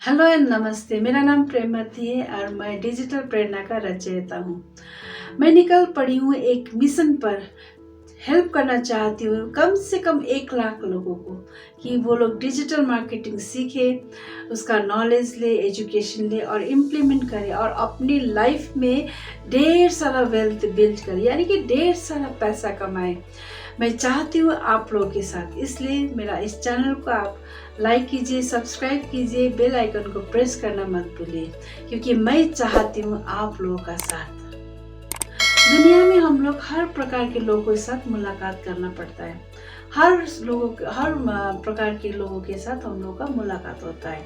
Hello and नमस्ते। मेरा नाम प्रेमवती है और मैं डिजिटल प्रेरणा का रचयिता हूँ। मैं निकल पड़ी हूँ एक मिशन पर। हेल्प करना चाहती हूँ कम से कम 1 लाख लोगों को कि वो लोग डिजिटल मार्केटिंग सीखे, उसका नॉलेज ले, एजुकेशन ले और इम्प्लीमेंट करे और अपनी लाइफ में ढेर सारा वेल्थ बिल्ड करे, यानी कि ढेर सारा पैसा कमाए। मैं चाहती हूँ आप लोगों के साथ, इसलिए मेरा इस चैनल को आप लाइक कीजिए, सब्सक्राइब कीजिए, बेल आइकन को प्रेस करना मत भूलिए, क्योंकि मैं चाहती हूँ आप लोगों का साथ। दुनिया में हम लोग हर प्रकार के लोगों के साथ मुलाकात करना पड़ता है। हर प्रकार के लोगों के साथ हम लोगों का मुलाकात होता है।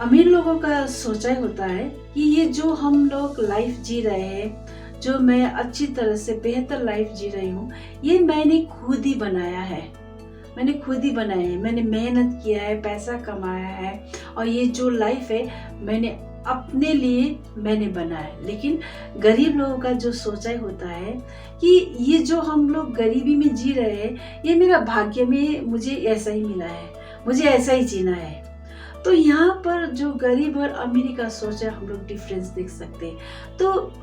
अमीर लोगों का सोचा होता है कि ये जो हम लोग लाइफ जी रहे हैं, जो मैं अच्छी तरह से बेहतर लाइफ जी रही हूँ, ये मैंने खुद ही बनाया है। मैंने मेहनत किया है, पैसा कमाया है और ये जो लाइफ है मैंने अपने लिए बनाया है। लेकिन गरीब लोगों का जो सोचा होता है कि ये जो हम लोग गरीबी में जी रहे हैं, ये मेरा भाग्य में मुझे ऐसा ही मिला है, मुझे ऐसा ही जीना है। तो यहाँ पर जो गरीब और अमीरी का सोच है, हम लोग डिफरेंस देख सकते हैं। तो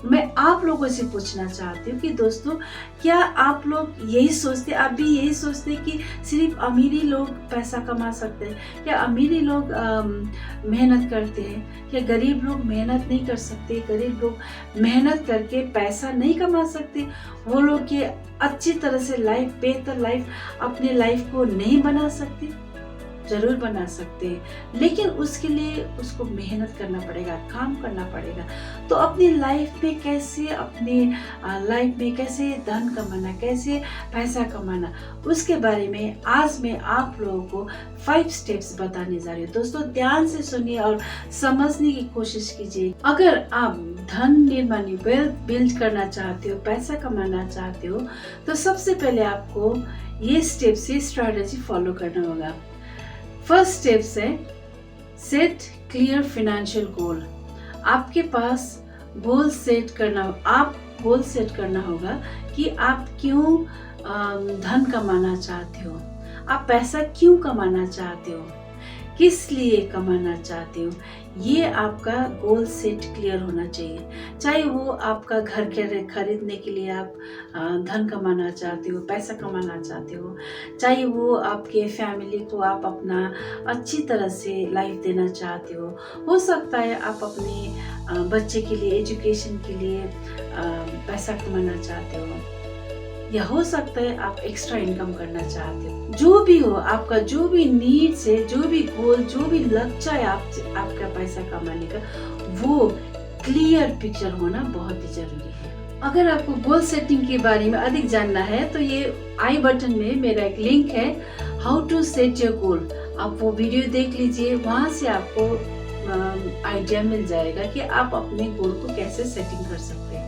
मैं आप लोगों से पूछना चाहती हूँ कि दोस्तों, क्या आप लोग आप भी यही सोचते कि सिर्फ अमीरी लोग पैसा कमा सकते हैं? क्या अमीरी लोग मेहनत करते हैं? क्या गरीब लोग मेहनत नहीं कर सकते? गरीब लोग मेहनत करके पैसा नहीं कमा सकते? वो लोग ये अच्छी तरह से बेहतर लाइफ अपने लाइफ को नहीं बना सकते? जरूर बना सकते हैं, लेकिन उसके लिए उसको मेहनत करना पड़ेगा, काम करना पड़ेगा। तो अपनी लाइफ में कैसे धन कमाना, कैसे पैसा कमाना, उसके बारे में आज मैं आप लोगों को 5 स्टेप्स बताने जा रही हूँ। दोस्तों ध्यान से सुनिए और समझने की कोशिश कीजिए। अगर आप धन निर्माण वेल्थ बिल्ड करना चाहते हो, पैसा कमाना चाहते हो, तो सबसे पहले आपको ये स्टेप्स, ये स्ट्रैटेजी फॉलो करना होगा। फर्स्ट स्टेप्स है सेट क्लियर फाइनेंशियल गोल। आपके पास गोल सेट करना होगा कि आप क्यों धन कमाना चाहते हो, आप पैसा क्यों कमाना चाहते हो, किस लिए कमाना चाहते हो। ये आपका गोल सेट क्लियर होना चाहिए। चाहे वो आपका घर खरीदने के लिए आप धन कमाना चाहते हो, पैसा कमाना चाहते हो, चाहे वो आपके फैमिली को आप अपना अच्छी तरह से लाइफ देना चाहते हो सकता है आप अपने बच्चे के लिए, एजुकेशन के लिए पैसा कमाना चाहते हो, या हो सकता है आप एक्स्ट्रा इनकम करना चाहते हो। जो भी हो, आपका जो भी नीड्स है, जो भी गोल, जो भी लक्ष्य है आपका पैसा कमाने का, वो क्लियर पिक्चर होना बहुत ही जरूरी है। अगर आपको गोल सेटिंग के बारे में अधिक जानना है तो ये आई बटन में मेरा एक लिंक है, how to set your goal. आप वो वीडियो देख लीजिए, वहां से आपको आइडिया मिल जाएगा कि आप अपने गोल को कैसे सेटिंग कर सकते हैं।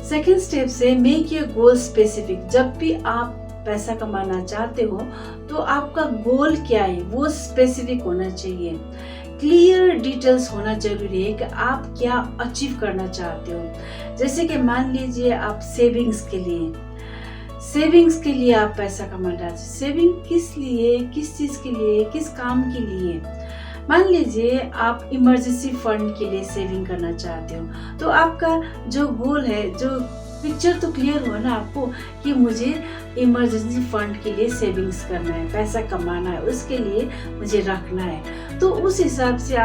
सेकेंड स्टेप से मेक योर गोल स्पेसिफिक। जब भी आप पैसा कमाना चाहते हो तो आपका गोल क्या है वो स्पेसिफिक होना चाहिए। क्लियर डिटेल्स होना जरूरी है कि आप क्या अचीव करना चाहते हो। जैसे कि मान लीजिए आप सेविंग्स के लिए आप पैसा कमाना चाहते हो। सेविंग किस लिए, किस चीज के लिए, किस काम के लिए? मान लीजिए आप इमरजेंसी फंड के लिए सेविंग करना चाहते हो, तो आपका जो गोल है, जो पिक्चर तो क्लियर हो ना आपको कि मुझे इमरजेंसी फंड के लिए सेविंग्स करना है, पैसा कमाना है, उसके लिए मुझे रखना है। तो उसी हिसाब से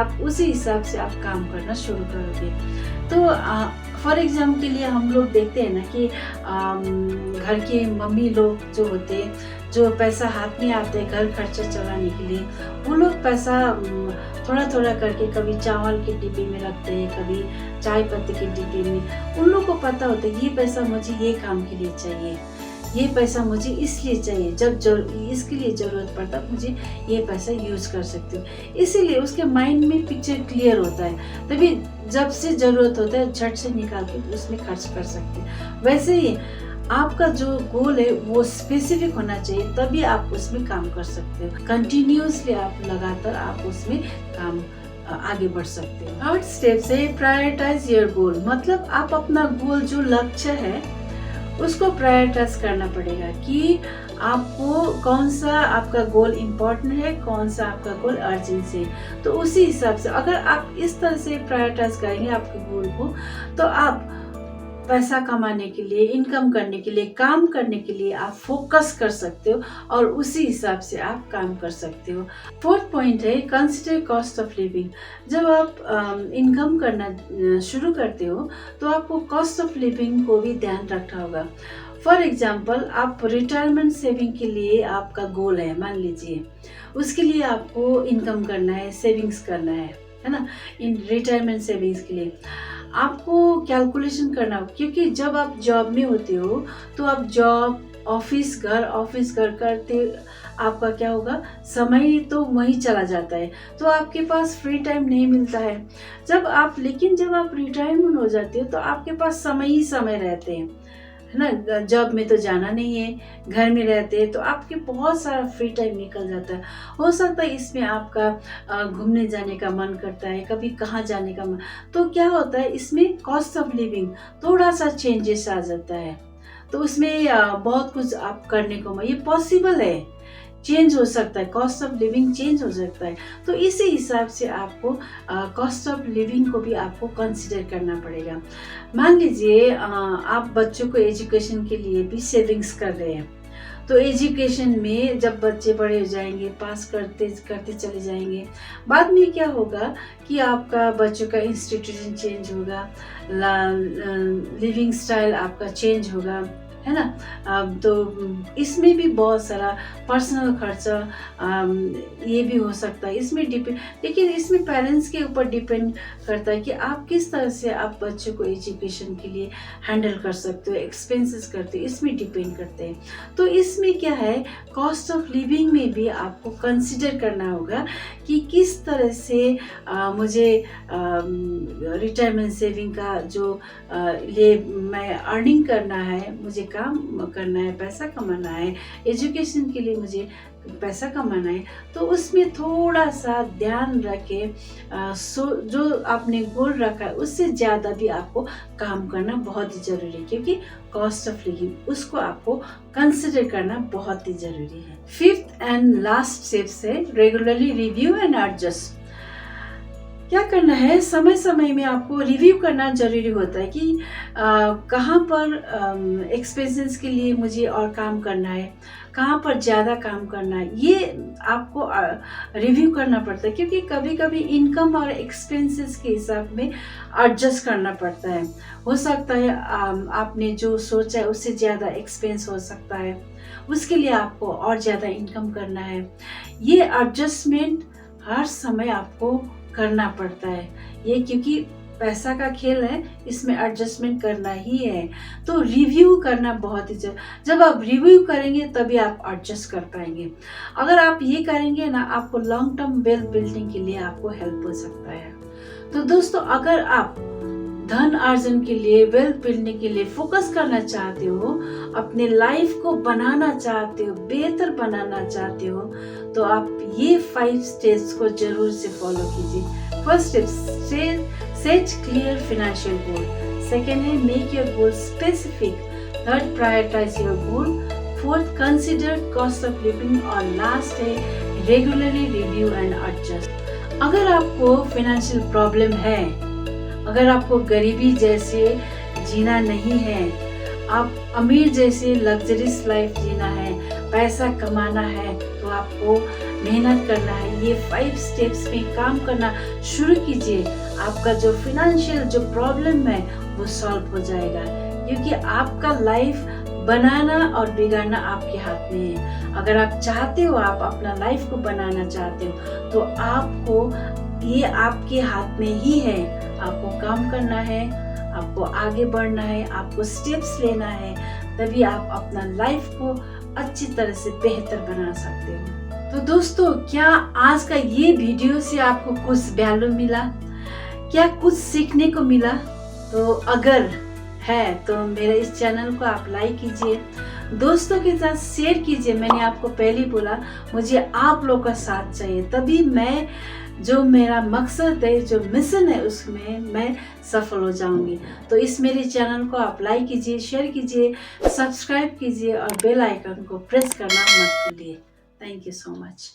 आप काम करना शुरू करोगे। तो फॉर एग्जाम्पल के लिए हम लोग देखते हैं ना कि घर के मम्मी लोग जो होते हैं, जो पैसा हाथ में आते हैं घर खर्चा चलाने के लिए, वो लोग पैसा थोड़ा थोड़ा करके कभी चावल के डिब्बे में रखते हैं, कभी चाय पत्ती के डिब्बे में। उन लोगों को पता होता है ये पैसा मुझे ये काम के लिए चाहिए, ये पैसा मुझे इसलिए चाहिए, इसके लिए जरूरत पड़ता मुझे ये पैसा यूज कर सकती हूँ। इसीलिए उसके माइंड में पिक्चर क्लियर होता है, तभी जब से जरूरत होता है झट से निकाल के उसमें खर्च कर सकते हैं। वैसे ही आपका जो गोल है वो स्पेसिफिक होना चाहिए, तभी आप उसमें काम कर सकते हो। कंटिन्यूसली आप लगातार आप उसमें काम आगे बढ़ सकते हो। थर्ड स्टेप से प्रायोरिटाइज योर गोल। मतलब आप अपना गोल, जो लक्ष्य है, उसको प्रायोरिटाइज करना पड़ेगा कि आपको कौन सा आपका गोल इम्पोर्टेंट है, कौन सा आपका गोल अर्जेंट है। तो उसी हिसाब से अगर आप इस तरह से प्रायोरिटाइज करेंगे आपके गोल को, तो आप पैसा कमाने के लिए, इनकम करने के लिए, काम करने के लिए आप फोकस कर सकते हो और उसी हिसाब से आप काम कर सकते हो। फोर्थ पॉइंट है कंसिडर कॉस्ट ऑफ लिविंग। जब आप इनकम करना शुरू करते हो तो आपको कॉस्ट ऑफ लिविंग को भी ध्यान रखना होगा। फॉर एग्जाम्पल, आप रिटायरमेंट सेविंग के लिए आपका गोल है, मान लीजिए उसके लिए आपको इनकम करना है, सेविंग्स करना है ना। इन रिटायरमेंट सेविंग्स के लिए आपको कैलकुलेशन करना हो, क्योंकि जब आप जॉब में होते हो तो आप जॉब ऑफिस घर करते आपका क्या होगा, समय तो वहीं चला जाता है, तो आपके पास फ्री टाइम नहीं मिलता है। लेकिन जब आप रिटायरमेंट हो जाते हो तो आपके पास समय ही समय रहते हैं, है ना। जॉब में तो जाना नहीं है, घर में रहते हैं, तो आपके बहुत सारा फ्री टाइम निकल जाता है। हो सकता है इसमें आपका घूमने जाने का मन करता है, कभी कहाँ जाने का मन, तो क्या होता है इसमें कॉस्ट ऑफ लिविंग थोड़ा सा चेंजेस आ जाता है। तो उसमें बहुत कुछ आप करने को ये पॉसिबल है, चेंज हो सकता है, कॉस्ट ऑफ लिविंग चेंज हो सकता है। तो इसी हिसाब से आपको कॉस्ट ऑफ लिविंग को भी आपको कंसिडर करना पड़ेगा। मान लीजिए आप बच्चों को एजुकेशन के लिए भी सेविंग्स कर रहे हैं, तो एजुकेशन में जब बच्चे बड़े हो जाएंगे, पास करते करते चले जाएंगे, बाद में क्या होगा कि आपका बच्चों का इंस्टीट्यूशन चेंज होगा, लिविंग स्टाइल आपका चेंज होगा, है ना। तो इसमें भी बहुत सारा पर्सनल खर्चा ये भी हो सकता है, इसमें डिपेंड, लेकिन इसमें पेरेंट्स के ऊपर डिपेंड करता है कि आप किस तरह से आप बच्चों को एजुकेशन के लिए हैंडल कर सकते हो, एक्सपेंसेस करते हो, इसमें डिपेंड करते हैं। तो इसमें क्या है, कॉस्ट ऑफ लिविंग में भी आपको कंसिडर करना होगा कि किस तरह से मुझे रिटायरमेंट सेविंग का जो लिए मैं अर्निंग करना है, मुझे काम करना है, पैसा कमाना है, एजुकेशन के लिए मुझे पैसा कमाना है, तो उसमें थोड़ा सा ध्यान रखे जो आपने गोल रखा है उससे ज़्यादा भी आपको काम करना बहुत ही ज़रूरी है, क्योंकि कॉस्ट ऑफ लिविंग उसको आपको कंसिडर करना बहुत ही ज़रूरी है। फिफ्थ एंड लास्ट स्टेप है रेगुलरली रिव्यू एंड एडजस्ट। क्या करना है, समय समय में आपको रिव्यू करना जरूरी होता है कि कहाँ पर एक्सपेंसेस के लिए मुझे और काम करना है, कहाँ पर ज़्यादा काम करना है, ये आपको रिव्यू करना पड़ता है, क्योंकि कभी कभी इनकम और एक्सपेंसेस के हिसाब में एडजस्ट करना पड़ता है। हो सकता है आपने जो सोचा है उससे ज़्यादा एक्सपेंस हो सकता है, उसके लिए आपको और ज़्यादा इनकम करना है। ये एडजस्टमेंट हर समय आपको करना पड़ता है, ये क्योंकि पैसा का खेल है, इसमें एडजस्टमेंट करना ही है। तो रिव्यू करना बहुत ही जब आप रिव्यू करेंगे तभी आप एडजस्ट कर पाएंगे। अगर आप ये करेंगे ना, आपको लॉन्ग टर्म वेल्थ बिल्डिंग के लिए आपको हेल्प हो सकता है। तो दोस्तों, अगर आप धन अर्जन के लिए, वेल्थ बिल्डिंग के लिए फोकस करना चाहते हो, अपने लाइफ को बनाना चाहते हो, बेहतर बनाना चाहते हो, तो आप ये 5 स्टेप्स को जरूर से फॉलो कीजिए। First step, set clear financial goal. Second है make your goal specific. Third, prioritise your goal. Fourth, consider cost of living. और लास्ट है रेगुलरली रिव्यू एंड एडजस्ट। अगर आपको फाइनेंशियल प्रॉब्लम है, अगर आपको गरीबी जैसे जीना नहीं है, आप अमीर जैसे लग्जरियस लाइफ जीना है, पैसा कमाना है, तो आपको मेहनत करना है। ये 5 स्टेप्स में काम करना शुरू कीजिए। आपका जो फाइनेंशियल जो प्रॉब्लम है वो सॉल्व हो जाएगा, क्योंकि आपका लाइफ बनाना और बिगाड़ना आपके हाथ में है। अगर आप चाहते हो, आप अपना लाइफ को बनाना चाहते हो, तो आपको ये आपके हाथ में ही है। आपको काम करना है, आपको आगे बढ़ना है, आपको स्टेप्स लेना है, तभी आप अपना लाइफ को अच्छी तरह से बेहतर बना सकते हो। तो दोस्तों, क्या आज का ये वीडियो से आपको कुछ वैल्यू मिला? क्या कुछ सीखने को मिला? तो अगर है तो मेरे इस चैनल को आप लाइक कीजिए, दोस्तों के साथ शेयर कीजिए। मैंने आपको पहले बोला, मुझे आप लोग का साथ चाहिए, तभी मैं जो मेरा मकसद है, जो मिशन है, उसमें मैं सफल हो जाऊंगी। तो इस मेरे चैनल को आप लाइक कीजिए, शेयर कीजिए, सब्सक्राइब कीजिए और बेल आइकन को प्रेस करना मत भूलिए। Thank you so much.